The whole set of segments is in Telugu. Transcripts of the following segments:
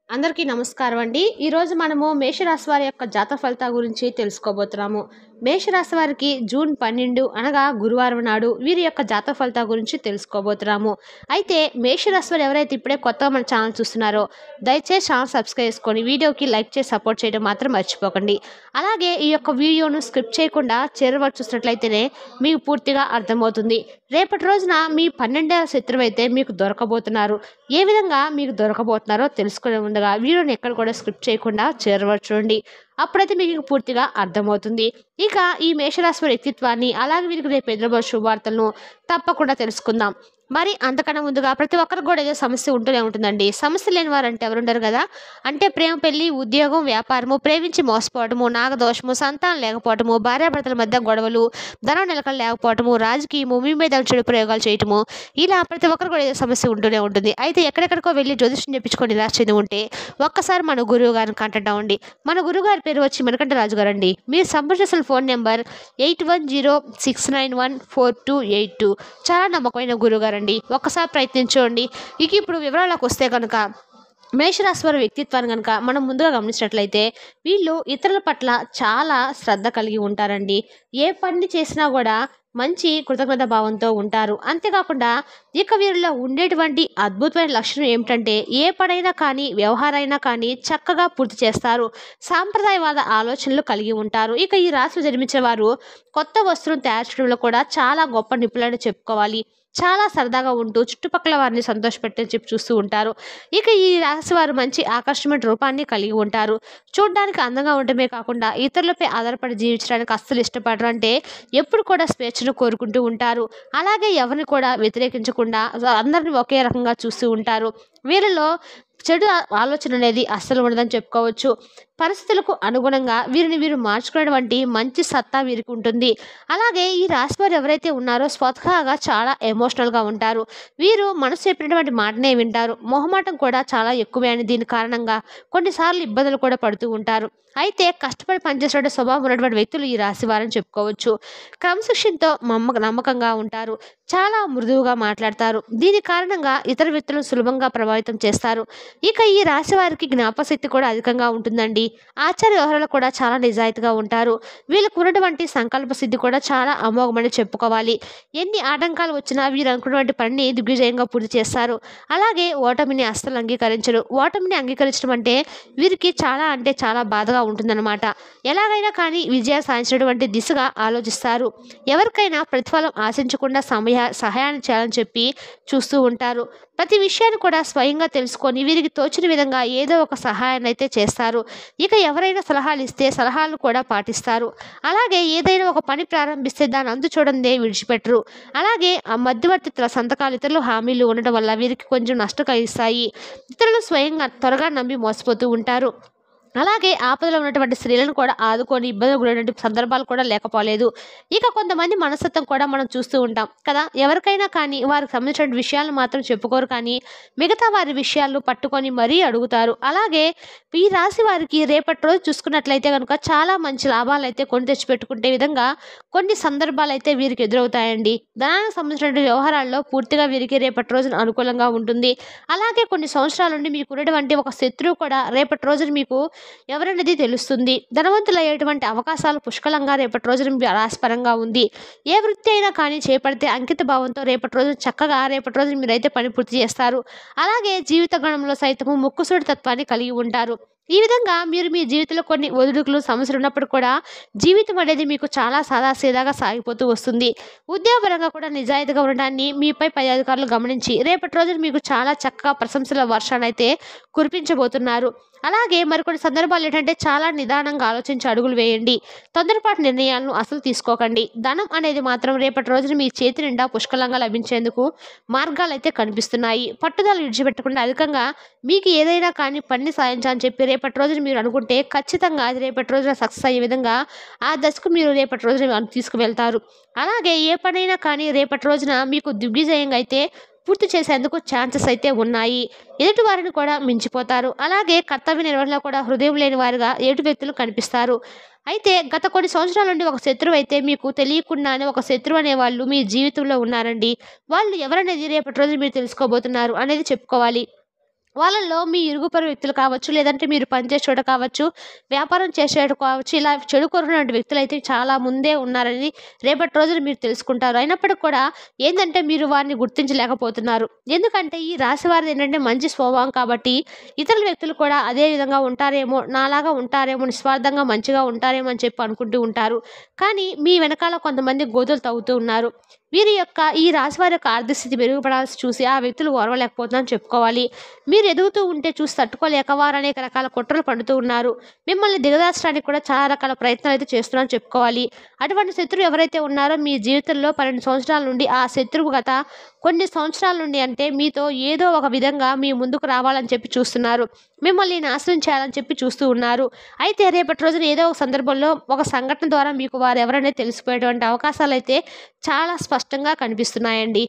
అందరికీ నమస్కారం అండి. ఈరోజు మనము మేషరాశి వారి యొక్క జాతక ఫలితాల గురించి తెలుసుకోబోతున్నాము. మేషరాశి వారికి జూన్ 12 అనగా గురువారం నాడు వీరి యొక్క జాతక ఫలితాల గురించి తెలుసుకోబోతున్నాము. అయితే మేషరాశి వారు ఎవరైతే ఇప్పుడే కొత్తగా మన ఛానల్ చూస్తున్నారో దయచేసి ఛానల్ సబ్స్క్రైబ్ చేసుకొని వీడియోకి లైక్ చేసి సపోర్ట్ చేయడం మాత్రం మర్చిపోకండి. అలాగే ఈ యొక్క వీడియోను స్కిప్ చేయకుండా చివరి వరకు చూసినట్లయితేనే మీకు పూర్తిగా అర్థమవుతుంది. రేపటి రోజున మీ 12వ శత్రువు అయితే మీకు దొరకబోతున్నారు. ఏ విధంగా మీకు దొరకబోతున్నారో తెలుసుకునే ముందుగా వీడియోని ఎక్కడ కూడా స్కిప్ చేయకుండా చివరి వరకు చూడండి. అప్పుడైతే మీకు పూర్తిగా అర్థమవుతుంది. ఇక ఈ మేషరాశి వారి వ్యక్తిత్వాన్ని అలాగే వీరికి రేపు ఎదురబోయే శుభవార్తలను తప్పకుండా తెలుసుకుందాం. మరి అంతకన్నా ముందుగా ప్రతి ఒక్కరికి కూడా ఏదో సమస్య ఉంటూనే ఉంటుందండి. సమస్య లేని వారు అంటే ఎవరుండరు కదా. అంటే ప్రేమ, పెళ్లి, ఉద్యోగం, వ్యాపారము, ప్రేమించి మోసపోవటము, నాగదోషము, సంతానం లేకపోవటము, భార్యాభర్తల మధ్య గొడవలు, ధనం నిలకడ లేకపోవటము, రాజకీయము, మీ మీద చెడు ప్రయోగాలు చేయటము, ఇలా ప్రతి ఒక్కరు కూడా ఏదో సమస్య ఉంటూనే ఉంటుంది. అయితే ఎక్కడెక్కడికో వెళ్ళి జ్యోతిష్యం చెప్పించుకొని నిరాశ చెంది ఉంటే ఒక్కసారి మన గురువు గారిని కాంటాక్ట్ అవ్వండి. మన గురువు గారి పేరు వచ్చి మణికంఠరాజు గారు అండి. మీరు సంప్రదించాల్సిన ఫోన్ నెంబర్ 8106914282. చాలా నమ్మకమైన గురువు గారు అండి. ఒక్కసారి ప్రయత్నించండి. ఇక ఇప్పుడు వివరాలకు వస్తే కనుక మేషరాశి వారి వ్యక్తిత్వాన్ని కనుక మనం ముందుగా గమనించినట్లయితే వీళ్ళు ఇతరుల పట్ల చాలా శ్రద్ధ కలిగి ఉంటారండి. ఏ పని చేసినా కూడా మంచి కృతజ్ఞత భావంతో ఉంటారు. అంతేకాకుండా ఇక వీరిలో ఉండేటువంటి అద్భుతమైన లక్షణం ఏమిటంటే ఏ పనైనా కానీ వ్యవహారైనా కానీ చక్కగా పూర్తి చేస్తారు. సాంప్రదాయవాద ఆలోచనలు కలిగి ఉంటారు. ఇక ఈ రాశిలో జన్మించిన వారు కొత్త వస్తువులను తయారు చేయడంలో కూడా చాలా గొప్ప నిపుణులని చెప్పుకోవాలి. చాలా సరదాగా ఉంటూ చుట్టుపక్కల వారిని సంతోషపెట్టని చెప్పి చూస్తూ ఉంటారు. ఇక ఈ రాశి వారు మంచి ఆకర్షణమైన రూపాన్ని కలిగి ఉంటారు. చూడడానికి అందంగా ఉండటమే కాకుండా ఇతరులపై ఆధారపడి జీవించడానికి అస్సలు ఇష్టపడరు. అంటే ఎప్పుడు కూడా స్వేచ్ఛను కోరుకుంటూ ఉంటారు. అలాగే ఎవరిని కూడా వ్యతిరేకించకుండా అందరిని ఒకే రకంగా చూస్తూ ఉంటారు. వీరిలో చెడు ఆలోచన అనేది అస్సలు ఉండదని చెప్పుకోవచ్చు. పరిస్థితులకు అనుగుణంగా వీరిని వీరు మార్చుకునేటువంటి మంచి సత్తా వీరికి ఉంటుంది. అలాగే ఈ రాశి వారు ఎవరైతే ఉన్నారో స్వతహాగా చాలా ఎమోషనల్గా ఉంటారు. వీరు మనసు చెప్పినటువంటి మాటనే వింటారు. మొహమాటం కూడా చాలా ఎక్కువే అని దీని కారణంగా కొన్నిసార్లు ఇబ్బందులు కూడా పడుతూ ఉంటారు. అయితే కష్టపడి పనిచేసే స్వభావం ఉన్నటువంటి వ్యక్తులు ఈ రాశి వారని చెప్పుకోవచ్చు. క్రమశిక్షణతో నమ్మకంగా ఉంటారు. చాలా మృదువుగా మాట్లాడతారు. దీని కారణంగా ఇతర వ్యక్తులను సులభంగా ప్రభావితం చేస్తారు. ఇక ఈ రాశి వారికి జ్ఞాపశక్తి కూడా అధికంగా ఉంటుందండి. ఆచార వ్యవహారాలు కూడా చాలా నిజాయితీగా ఉంటారు. వీళ్ళకు ఉన్నటువంటి సంకల్ప సిద్ధి కూడా చాలా అమోఘమని చెప్పుకోవాలి. ఎన్ని ఆటంకాలు వచ్చినా వీరు అనుకున్నటువంటి పనిని దిగ్విజయంగా పూర్తి చేస్తారు. అలాగే ఓటమిని అస్సలు అంగీకరించరు. ఓటమిని అంగీకరించడం అంటే వీరికి చాలా అంటే చాలా బాధగా ఉంటుందన్నమాట. ఎలాగైనా కానీ విజయం సాధించినటువంటి దిశగా ఆలోచిస్తారు. ఎవరికైనా ప్రతిఫలం ఆశించకుండా సహాయాన్ని చేయాలని చెప్పి చూస్తూ ఉంటారు. ప్రతి విషయాన్ని కూడా స్వయంగా తెలుసుకొని వీరికి తోచిన విధంగా ఏదో ఒక సహాయాన్ని అయితే చేస్తారు. ఇక ఎవరైనా సలహాలు ఇస్తే సలహాలను కూడా పాటిస్తారు. అలాగే ఏదైనా ఒక పని ప్రారంభిస్తే దాని అంతు చూడందే విడిచిపెట్టరు. అలాగే ఆ మధ్యవర్తిత్వ సంతకాలు, ఇతరులు హామీలు ఉండడం వల్ల వీరికి కొంచెం నష్టం కలిగిస్తాయి. ఇతరులు స్వయంగా త్వరగా నమ్మి మోసపోతూ ఉంటారు. అలాగే ఆపదలో ఉన్నటువంటి స్త్రీలను కూడా ఆదుకొని ఇబ్బందులు గురైనటువంటి సందర్భాలు కూడా లేకపోలేదు. ఇక కొంతమంది మనస్తత్వం కూడా మనం చూస్తూ ఉంటాం కదా. ఎవరికైనా కానీ వారికి సంబంధించిన విషయాలు మాత్రం చెప్పుకోరు, కానీ మిగతా వారి విషయాలు పట్టుకొని మరీ అడుగుతారు. అలాగే ఈ రాశి వారికి రేపటి రోజు చూసుకున్నట్లయితే కనుక చాలా మంచి లాభాలు అయితే కొని తెచ్చిపెట్టుకుంటే విధంగా కొన్ని సందర్భాలు అయితే వీరికి ఎదురవుతాయండి. ధనానికి సంబంధించిన వ్యవహారాల్లో పూర్తిగా వీరికి రేపటి రోజున అనుకూలంగా ఉంటుంది. అలాగే కొన్ని సంవత్సరాల నుండి మీకు ఉన్నటువంటి ఒక శత్రువు కూడా రేపటి రోజున మీకు ఎవరనేది తెలుస్తుంది. ధనవంతులయ్యేటువంటి అవకాశాలు పుష్కలంగా రేపటి రోజున రాశిపరంగా ఉంది. ఏ వృత్తి అయినా కానీ చేపడితే అంకిత భావంతో రేపటి రోజున చక్కగా రేపటి రోజున మీరైతే పని పూర్తి చేస్తారు. అలాగే జీవిత గణంలో సైతము ముక్కుసూడి తత్వాన్ని కలిగి ఉంటారు. ఈ విధంగా మీరు మీ జీవితంలో కొన్ని ఒడిదుడుకులు సమస్యలు ఉన్నప్పుడు కూడా జీవితం అనేది మీకు చాలా సాదాసీదాగా సాగిపోతూ వస్తుంది. ఉద్యోగపరంగా కూడా నిజాయితీగా ఉండడాన్ని మీపై పై అధికారులు గమనించి రేపటి రోజున మీకు చాలా చక్కగా ప్రశంసల వర్షాన్ని అయితే కురిపించబోతున్నారు. అలాగే మరికొన్ని సందర్భాలు ఏంటంటే చాలా నిదానంగా ఆలోచించి అడుగులు వేయండి. తొందరపాటు నిర్ణయాలను అసలు తీసుకోకండి. ధనం అనేది మాత్రం రేపటి రోజున మీ చేతి నిండా పుష్కలంగా లభించేందుకు మార్గాలు అయితే కనిపిస్తున్నాయి. పట్టుదల విడిచిపెట్టకుండా అధికంగా మీకు ఏదైనా కానీ పని సాధించాలని చెప్పి రేపటి రోజున మీరు అనుకుంటే ఖచ్చితంగా అది రేపటి రోజున సక్సెస్ అయ్యే విధంగా ఆ దశకు మీరు రేపటి రోజున తీసుకువెళ్తారు. అలాగే ఏ పనైనా కానీ రేపటి రోజున మీకు దిగ్విజయంగా అయితే పూర్తి చేసేందుకు ఛాన్సెస్ అయితే ఉన్నాయి. ఎదుటి వారిని కూడా మించిపోతారు. అలాగే కర్తవ్య నిర్వహణలో కూడా హృదయం లేని వారుగా ఎదుటి వ్యక్తులు కనిపిస్తారు. అయితే గత కొన్ని సంవత్సరాల నుండి ఒక శత్రువు అయితే మీకు తెలియకుండానే ఒక శత్రువు అనేవాళ్ళు మీ జీవితంలో ఉన్నారండి. వాళ్ళు ఎవరనేది రేపటి రోజు మీరు తెలుసుకోబోతున్నారు అనేది చెప్పుకోవాలి. వాళ్ళల్లో మీ ఇరుగు పొరుగు వ్యక్తులు కావచ్చు, లేదంటే మీరు పనిచేసే చోట కావచ్చు, వ్యాపారం చేసేటోడు కావచ్చు, ఇలా చెడు కోరుకున్నటువంటి వ్యక్తులైతే చాలా ముందే ఉన్నారని రేపటి రోజున మీరు తెలుసుకుంటారు. అయినప్పటికి కూడా ఏందంటే మీరు వారిని గుర్తించలేకపోతున్నారు. ఎందుకంటే ఈ రాశి వారిది ఏంటంటే మంచి స్వభావం కాబట్టి ఇతరుల వ్యక్తులు కూడా అదే విధంగా ఉంటారేమో, నాలాగా ఉంటారేమో, నిస్వార్థంగా మంచిగా ఉంటారేమో అని చెప్పి అనుకుంటూ ఉంటారు. కానీ మీ వెనకాల కొంతమంది గోతులు తవ్వుతూ ఉన్నారు. వీరి యొక్క ఈ రాశి వారి యొక్క ఆర్థిక స్థితి మెరుగుపడాల్సి చూసి ఆ వ్యక్తులు ఓర్వలేకపోతున్నారని చెప్పుకోవాలి. మీరు ఎదుగుతూ ఉంటే చూసి తట్టుకోలేక వారు అనేక రకాల కుట్రలు పడుతూ ఉన్నారు. మిమ్మల్ని దిగదార్చడానికి కూడా చాలా రకాల ప్రయత్నాలు అయితే చేస్తున్నారని చెప్పుకోవాలి. అటువంటి శత్రువు ఎవరైతే ఉన్నారో మీ జీవితంలో 12 సంవత్సరాల నుండి ఆ శత్రువు గత కొన్ని సంవత్సరాల నుండి అంటే మీతో ఏదో ఒక విధంగా మీ ముందుకు రావాలని చెప్పి చూస్తున్నారు. మిమ్మల్ని నాశనం చేయాలని చెప్పి చూస్తూ ఉన్నారు. అయితే రేపటి రోజున ఏదో ఒక సందర్భంలో ఒక సంఘటన ద్వారా మీకు వారు ఎవరనేది తెలిసిపోయేటువంటి అవకాశాలు అయితే చాలా స్పష్టంగా కనిపిస్తున్నాయండి.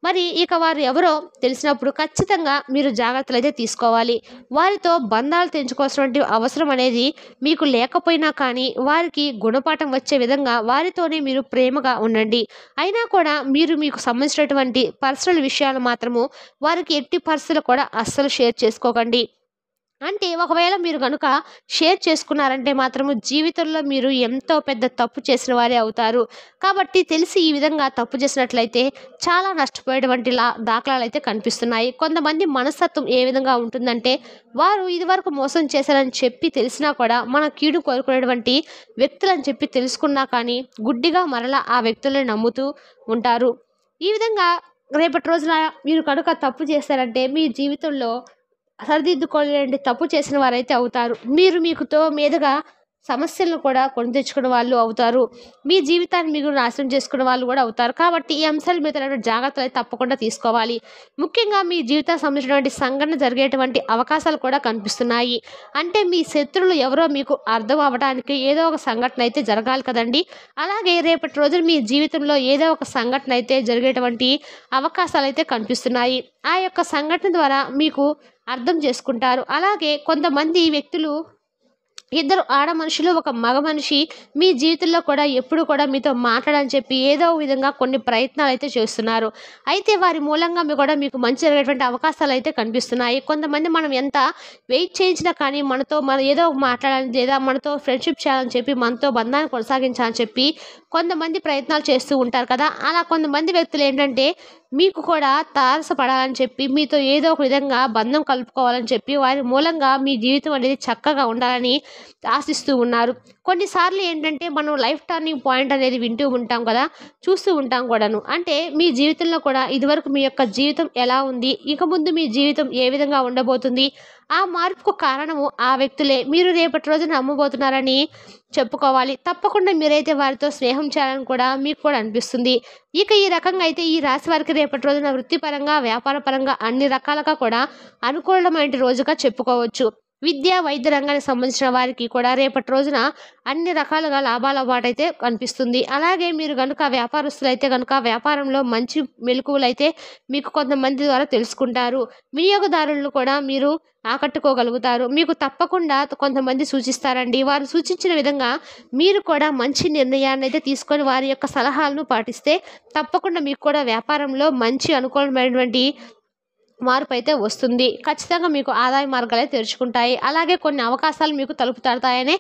మరి ఇక వారు ఎవరో తెలిసినప్పుడు ఖచ్చితంగా మీరు జాగ్రత్తలు అయితే తీసుకోవాలి. వారితో బంధాలు తెంచుకోవాల్సినటువంటి అవసరం అనేది మీకు లేకపోయినా కానీ వారికి గుణపాఠం వచ్చే విధంగా వారితోనే మీరు ప్రేమగా ఉండండి. అయినా కూడా మీరు మీకు సంబంధించినటువంటి పర్సనల్ విషయాలు మాత్రము వారికి ఎట్టి పరిస్థితుల్లో కూడా అస్సలు షేర్ చేసుకోకండి. అంటే ఒకవేళ మీరు గనుక షేర్ చేసుకున్నారంటే మాత్రము జీవితంలో మీరు ఎంతో పెద్ద తప్పు చేసిన వారే అవుతారు. కాబట్టి తెలిసి ఈ విధంగా తప్పు చేసినట్లయితే చాలా నష్టపోయేటువంటి దాఖలాలు అయితే కనిపిస్తున్నాయి. కొంతమంది మనస్తత్వం ఏ విధంగా ఉంటుందంటే వారు ఇదివరకు మోసం చేశారని చెప్పి తెలిసినా కూడా మన కీడు కోరుకునేటువంటి వ్యక్తులని చెప్పి తెలుసుకున్నా కానీ గుడ్డిగా మరలా ఆ వ్యక్తులను నమ్ముతూ ఉంటారు. ఈ విధంగా రేపటి రోజున మీరు కనుక తప్పు చేశారంటే మీ జీవితంలో సరిదిద్దుకోలేని తప్పు చేసిన వారైతే అవుతారు. మీరు మీకుతో మీదుగా సమస్యలను కూడా కొని తెచ్చుకున్న వాళ్ళు అవుతారు. మీ జీవితాన్ని మీరు నాశనం చేసుకున్న వాళ్ళు కూడా అవుతారు. కాబట్టి ఈ అంశాల మీద జాగ్రత్తలు అయితే తప్పకుండా తీసుకోవాలి. ముఖ్యంగా మీ జీవితానికి సంబంధించినటువంటి సంఘటన జరిగేటువంటి అవకాశాలు కూడా కనిపిస్తున్నాయి. అంటే మీ శత్రువులు ఎవరో మీకు అర్థం అవ్వడానికి ఏదో ఒక సంఘటన అయితే జరగాలి కదండి. అలాగే రేపటి రోజున మీ జీవితంలో ఏదో ఒక సంఘటన అయితే జరిగేటువంటి అవకాశాలు అయితే కనిపిస్తున్నాయి. ఆ యొక్క సంఘటన ద్వారా మీకు అర్థం చేసుకుంటారు. అలాగే కొంతమంది వ్యక్తులు ఇద్దరు ఆడ మనుషులు ఒక మగ మనిషి మీ జీవితంలో కూడా ఎప్పుడు కూడా మీతో మాట్లాడని చెప్పి ఏదో విధంగా కొన్ని ప్రయత్నాలు అయితే చేస్తున్నారు. అయితే వారి మూలంగా మీకు మంచి జరిగేటువంటి అవకాశాలు అయితే కనిపిస్తున్నాయి. కొంతమంది మనం ఎంత వెయిట్ చేయించినా కానీ మనతో ఏదో మాట్లాడాలని లేదా మనతో ఫ్రెండ్షిప్ చేయాలని చెప్పి మనతో బంధాన్ని కొనసాగించాలని చెప్పి కొంతమంది ప్రయత్నాలు చేస్తూ ఉంటారు కదా. అలా కొంతమంది వ్యక్తులు ఏంటంటే మీకు కూడా తారసపడాలని చెప్పి మీతో ఏదో ఒక విధంగా బంధం కలుపుకోవాలని చెప్పి వారి మూలంగా మీ జీవితం అనేది చక్కగా ఉండాలని ఆశిస్తూ ఉన్నారు. కొన్నిసార్లు ఏంటంటే మనం లైఫ్ టర్నింగ్ పాయింట్ అనేది వింటూ ఉంటాం కదా, చూస్తూ ఉంటాం కూడాను. అంటే మీ జీవితంలో కూడా ఇదివరకు మీ యొక్క జీవితం ఎలా ఉంది, ఇక ముందు మీ జీవితం ఏ విధంగా ఉండబోతుంది, ఆ మార్పుకు కారణము ఆ వ్యక్తులే మీరు రేపటి రోజున నమ్మబోతున్నారని చెప్పుకోవాలి. తప్పకుండా మీరైతే వారితో స్నేహం చేయాలని కూడా మీకు కూడా అనిపిస్తుంది. ఇక ఈ రకంగా అయితే ఈ రాశి వారికి రేపటి రోజున వృత్తిపరంగా వ్యాపార పరంగా అన్ని రకాలుగా కూడా అనుకూలమైన రోజుగా చెప్పుకోవచ్చు. విద్య వైద్య రంగానికి సంబంధించిన వారికి కూడా రేపటి రోజున అన్ని రకాలుగా లాభాల బాటైతే కనిపిస్తుంది. అలాగే మీరు కనుక వ్యాపారస్తులైతే కనుక వ్యాపారంలో మంచి మెలకువలైతే మీకు కొంతమంది ద్వారా తెలుసుకుంటారు. వినియోగదారులను కూడా మీరు ఆకట్టుకోగలుగుతారు. మీకు తప్పకుండా కొంతమంది సూచిస్తారండి. వారు సూచించిన విధంగా మీరు కూడా మంచి నిర్ణయాన్ని అయితే తీసుకొని వారి యొక్క సలహాలను పాటిస్తే తప్పకుండా మీకు కూడా వ్యాపారంలో మంచి అనుకూలమైనటువంటి మార్పు అయితే వస్తుంది. ఖచ్చితంగా మీకు ఆదాయ మార్గాలే తెరుచుకుంటాయి. అలాగే కొన్ని అవకాశాలు మీకు తలుపు తడతాయనే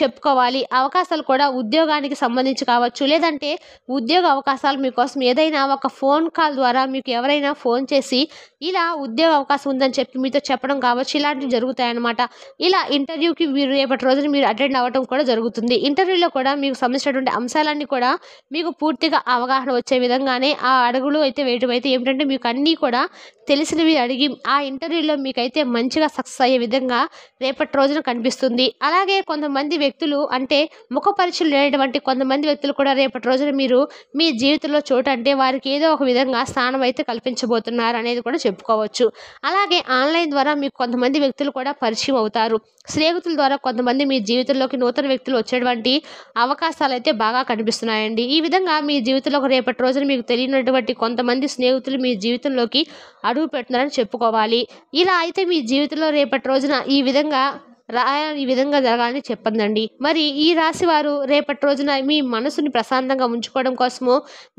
చెప్పుకోవాలి. అవకాశాలు కూడా ఉద్యోగానికి సంబంధించి కావచ్చు, లేదంటే ఉద్యోగ అవకాశాలు మీకోసం ఏదైనా ఒక ఫోన్ కాల్ ద్వారా మీకు ఎవరైనా ఫోన్ చేసి ఇలా ఉద్యోగ అవకాశం ఉందని చెప్పి మీతో చెప్పడం కావచ్చు, ఇలాంటివి జరుగుతాయన్నమాట. ఇలా ఇంటర్వ్యూకి మీరు రేపటి రోజున మీరు అటెండ్ అవ్వడం కూడా జరుగుతుంది. ఇంటర్వ్యూలో కూడా మీకు సంబంధించినటువంటి అంశాలన్నీ కూడా మీకు పూర్తిగా అవగాహన వచ్చే విధంగానే ఆ అడుగులు అయితే వేయడం అయితే ఏమిటంటే మీకు అన్నీ కూడా తెలిసినవి అడిగి ఆ ఇంటర్వ్యూలో మీకైతే మంచిగా సక్సెస్ అయ్యే విధంగా రేపటి రోజున కనిపిస్తుంది. అలాగే కొంతమంది వ్యక్తులు అంటే ముఖ పరీక్షలు లేనటువంటి కొంతమంది వ్యక్తులు కూడా రేపటి రోజున మీరు మీ జీవితంలో చోటు అంటే వారికి ఏదో ఒక విధంగా స్థానం అయితే కల్పించబోతున్నారు అనేది కూడా చెప్పుకోవచ్చు. అలాగే ఆన్లైన్ ద్వారా మీకు కొంతమంది వ్యక్తులు కూడా పరిచయం అవుతారు. స్నేహితుల ద్వారా కొంతమంది మీ జీవితంలోకి నూతన వ్యక్తులు వచ్చేటువంటి అవకాశాలు అయితే బాగా కనిపిస్తున్నాయండి. ఈ విధంగా మీ జీవితంలో రేపటి రోజున మీకు తెలియనటువంటి కొంతమంది స్నేహితులు మీ జీవితంలోకి అడుగు పెడుతున్నారని చెప్పుకోవాలి. ఇలా అయితే మీ జీవితంలో రేపటి రోజున ఈ విధంగా ఈ విధంగా జరగాలని చెప్పందండి. మరి ఈ రాశి వారు రేపటి రోజున మీ మనసుని ప్రశాంతంగా ఉంచుకోవడం కోసము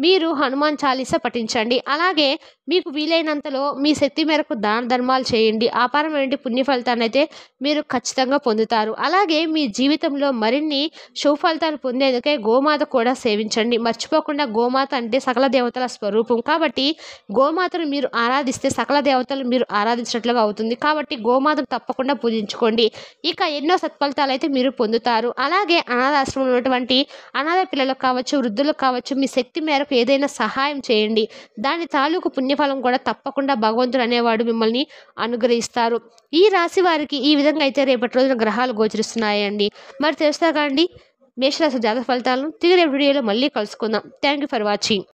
మీరు హనుమాన్ చాలీసా పఠించండి. అలాగే మీకు వీలైనంతలో మీ శక్తి మేరకు దాన ధర్మాలు చేయండి. అపారమైన పుణ్య ఫలితాన్నయితే మీరు ఖచ్చితంగా పొందుతారు. అలాగే మీ జీవితంలో మరిన్ని శుభ ఫలితాలు పొందేందుకే గోమాత కూడా సేవించండి. మర్చిపోకుండా గోమాత అంటే సకల దేవతల స్వరూపం కాబట్టి గోమాతను మీరు ఆరాధిస్తే సకల దేవతలు మీరు ఆరాధించినట్లుగా అవుతుంది. కాబట్టి గోమాతను తప్పకుండా పూజించుకోండి. ఇక ఎన్నో సత్ఫలితాలు అయితే మీరు పొందుతారు. అలాగే అనాథాశ్రమంలో ఉన్నటువంటి అనాథ పిల్లలకు కావచ్చు, వృద్ధులకు కావచ్చు, మీ శక్తి మేరకు ఏదైనా సహాయం చేయండి. దాని తాలూకు పుణ్యఫలం కూడా తప్పకుండా భగవంతుడు అనేవాడు మిమ్మల్ని అనుగ్రహిస్తారు. ఈ రాశి వారికి ఈ విధంగా అయితే రేపటి రోజున గ్రహాలు గోచరిస్తున్నాయండి. మరి తెలుస్తాగా అండి మేషరాశి జాతక ఫలితాలను తిరిగి రేపు వీడియోలో మళ్ళీ కలుసుకుందాం. Thank you for watching.